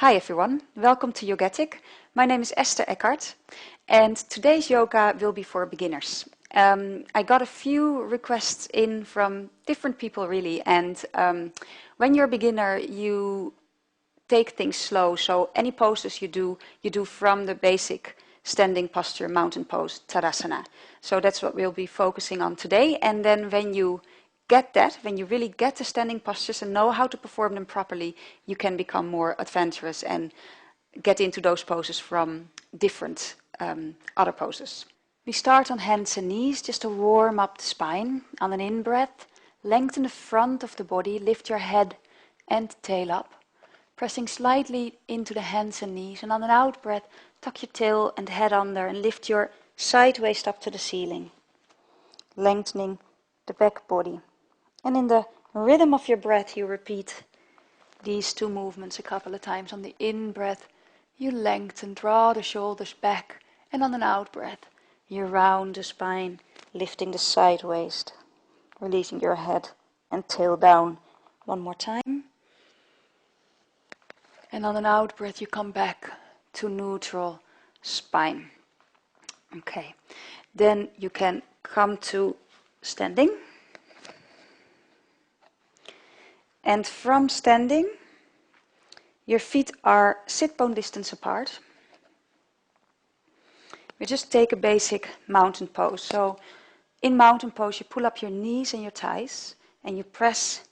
Hi everyone, welcome to Yogetic. My name is Esther Eckhart and today's yoga will be for beginners. I got a few requests in from different people really, and when you're a beginner you take things slow, so any poses you do from the basic standing posture, mountain pose, Tadasana. So that's what we'll be focusing on today, and then when you really get the standing postures and know how to perform them properly, you can become more adventurous and get into those poses from different other poses. We start on hands and knees just to warm up the spine. On an in-breath, lengthen the front of the body, lift your head and tail up, pressing slightly into the hands and knees, and on an out-breath, tuck your tail and head under and lift your side waist up to the ceiling, lengthening the back body. And in the rhythm of your breath, you repeat these two movements a couple of times. On the in-breath, you lengthen, draw the shoulders back, and on an out-breath, you round the spine, lifting the side waist, releasing your head and tail down. One more time. And on an out-breath, you come back to neutral spine. Okay, then you can come to standing. And from standing, your feet are sit bone distance apart. We just take a basic mountain pose. So in mountain pose, you pull up your knees and your thighs, and you press,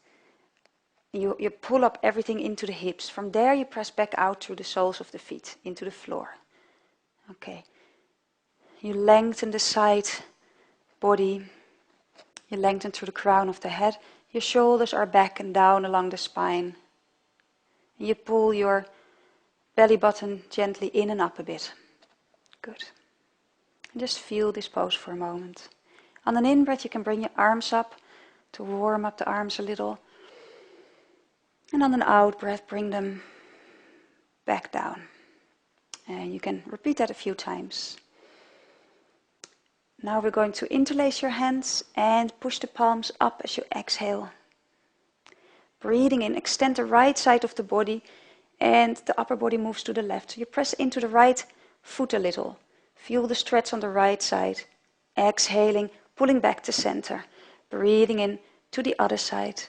you pull up everything into the hips. From there, you press back out through the soles of the feet into the floor. Okay. You lengthen the side body. You lengthen through the crown of the head. Your shoulders are back and down along the spine. And you pull your belly button gently in and up a bit. Good. And just feel this pose for a moment. On an in-breath, you can bring your arms up to warm up the arms a little. And on an out-breath, bring them back down. And you can repeat that a few times. Now we're going to interlace your hands and push the palms up as you exhale. Breathing in, extend the right side of the body and the upper body moves to the left. So you press into the right foot a little. Feel the stretch on the right side. Exhaling, pulling back to center. Breathing in to the other side.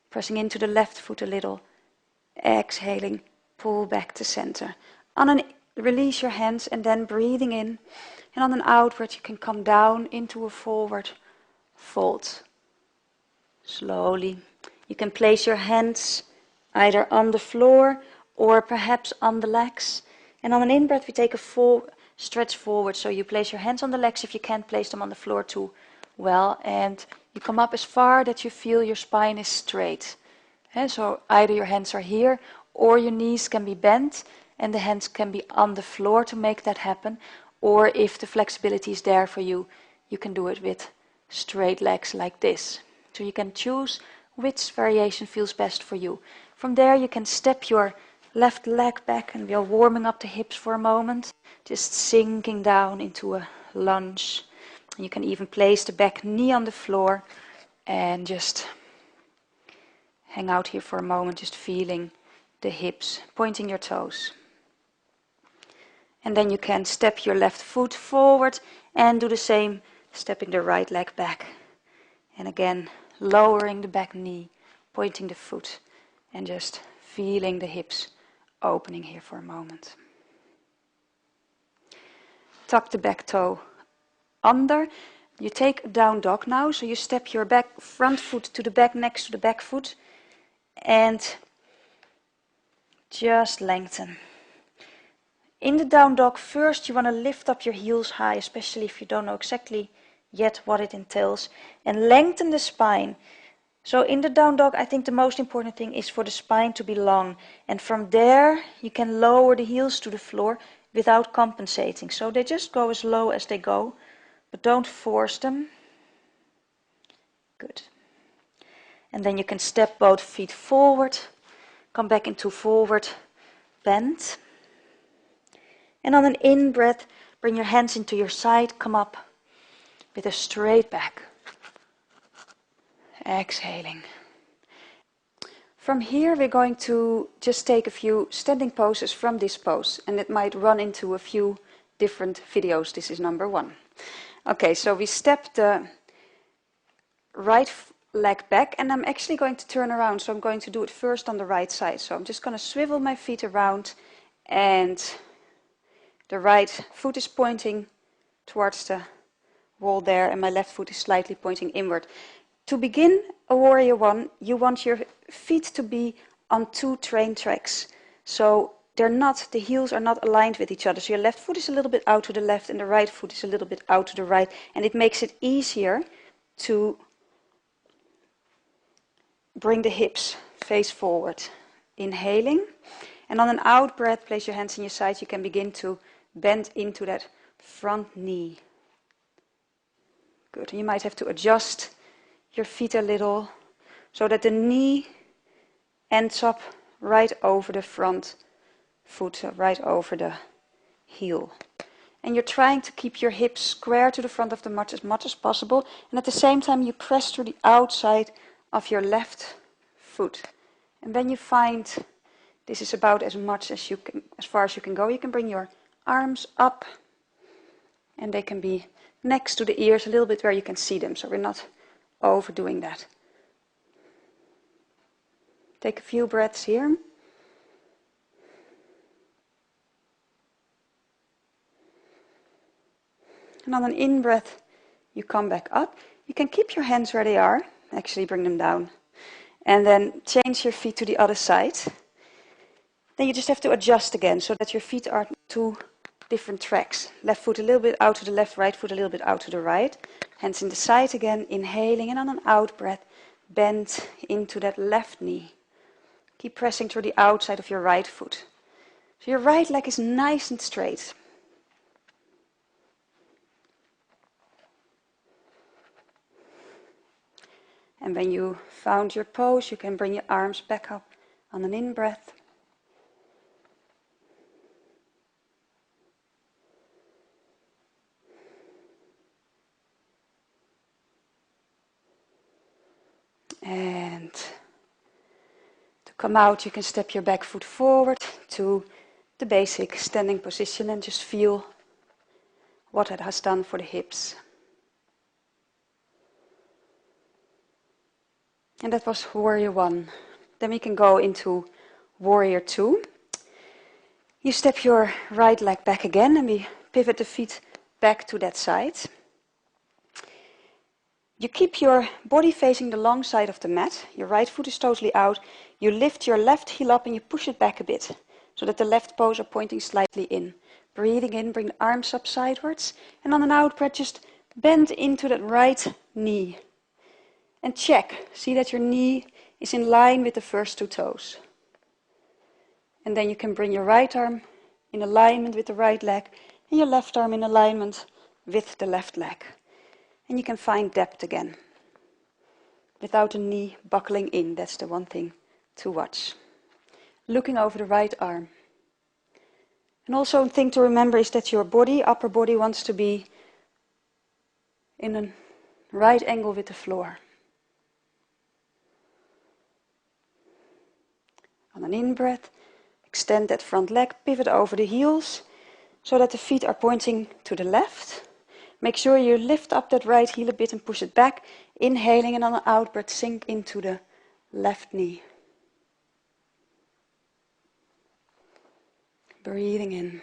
Pressing into the left foot a little. Exhaling, pull back to center. Release your hands and then breathing in. And on an outward, you can come down into a forward fold. Slowly. You can place your hands either on the floor or perhaps on the legs. And on an in-breath, we take a full stretch forward. So you place your hands on the legs if you can't place them on the floor too well. And you come up as far that you feel your spine is straight. And so either your hands are here or your knees can be bent and the hands can be on the floor to make that happen. Or if the flexibility is there for you, you can do it with straight legs like this. So you can choose which variation feels best for you. From there you can step your left leg back and we are warming up the hips for a moment. Just sinking down into a lunge. You can even place the back knee on the floor and just hang out here for a moment, just feeling the hips, pointing your toes. And then you can step your left foot forward and do the same, stepping the right leg back. And again, lowering the back knee, pointing the foot, and just feeling the hips opening here for a moment. Tuck the back toe under. You take a down dog now, so you step your front foot to the back next to the back foot, and just lengthen. In the down dog, first you want to lift up your heels high, especially if you don't know exactly yet what it entails, and lengthen the spine. So in the down dog, I think the most important thing is for the spine to be long, and from there you can lower the heels to the floor without compensating. So they just go as low as they go, but don't force them. Good. And then you can step both feet forward, come back into forward bend. And on an in-breath, bring your hands into your side, come up with a straight back. Exhaling. From here we're going to just take a few standing poses from this pose, and it might run into a few different videos. This is number 1. Okay, so we step the right leg back, and I'm actually going to turn around, so I'm going to do it first on the right side. So I'm just going to swivel my feet around, and the right foot is pointing towards the wall there, and my left foot is slightly pointing inward. To begin a Warrior One, you want your feet to be on 2 train tracks. So the heels are not aligned with each other. So your left foot is a little bit out to the left and the right foot is a little bit out to the right. And it makes it easier to bring the hips face forward. Inhaling. And on an out breath, place your hands in your sides. You can begin to bend into that front knee. Good. And you might have to adjust your feet a little so that the knee ends up right over the front foot, right over the heel. And you're trying to keep your hips square to the front of the mat as much as possible, and at the same time you press through the outside of your left foot. And then you find this is about as much as you can, as far as you can go. You can bring your arms up, and they can be next to the ears a little bit where you can see them, so we're not overdoing that. Take a few breaths here. And on an in-breath, you come back up. You can keep your hands where they are, actually bring them down. And then change your feet to the other side. Then you just have to adjust again so that your feet are 2 different tracks. Left foot a little bit out to the left, right foot a little bit out to the right. Hands in the side again, inhaling, and on an out breath, bend into that left knee. Keep pressing through the outside of your right foot. So your right leg is nice and straight. And when you found your pose, you can bring your arms back up on an in-breath. And to come out, you can step your back foot forward to the basic standing position and just feel what it has done for the hips. And that was Warrior One. Then we can go into Warrior Two. You step your right leg back again, and we pivot the feet back to that side. You keep your body facing the long side of the mat. Your right foot is totally out. You lift your left heel up and you push it back a bit, so that the left toes are pointing slightly in. Breathing in, bring the arms up sideways. And on an out breath, just bend into that right knee. And check. See that your knee is in line with the first 2 toes. And then you can bring your right arm in alignment with the right leg and your left arm in alignment with the left leg. And you can find depth again without the knee buckling in. That's the one thing to watch. Looking over the right arm. And also a thing to remember is that your body, upper body, wants to be in a right angle with the floor. On an in-breath, extend that front leg, pivot over the heels so that the feet are pointing to the left. Make sure you lift up that right heel a bit and push it back. Inhaling, and on an out breath, sink into the left knee. Breathing in.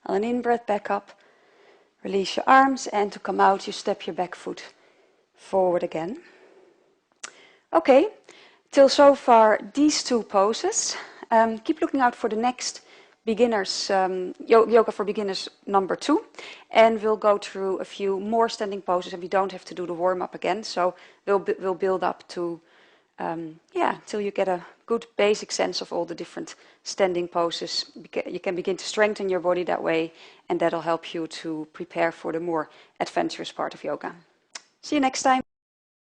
On an in-breath, back up. Release your arms, and to come out, you step your back foot forward again. Okay, till so far these 2 poses. Keep looking out for the next beginners, yoga for beginners number 2, and we'll go through a few more standing poses, and we don't have to do the warm-up again, so we'll build up to till you get a good basic sense of all the different standing poses. You can begin to strengthen your body that way, and that'll help you to prepare for the more adventurous part of yoga. See you next time.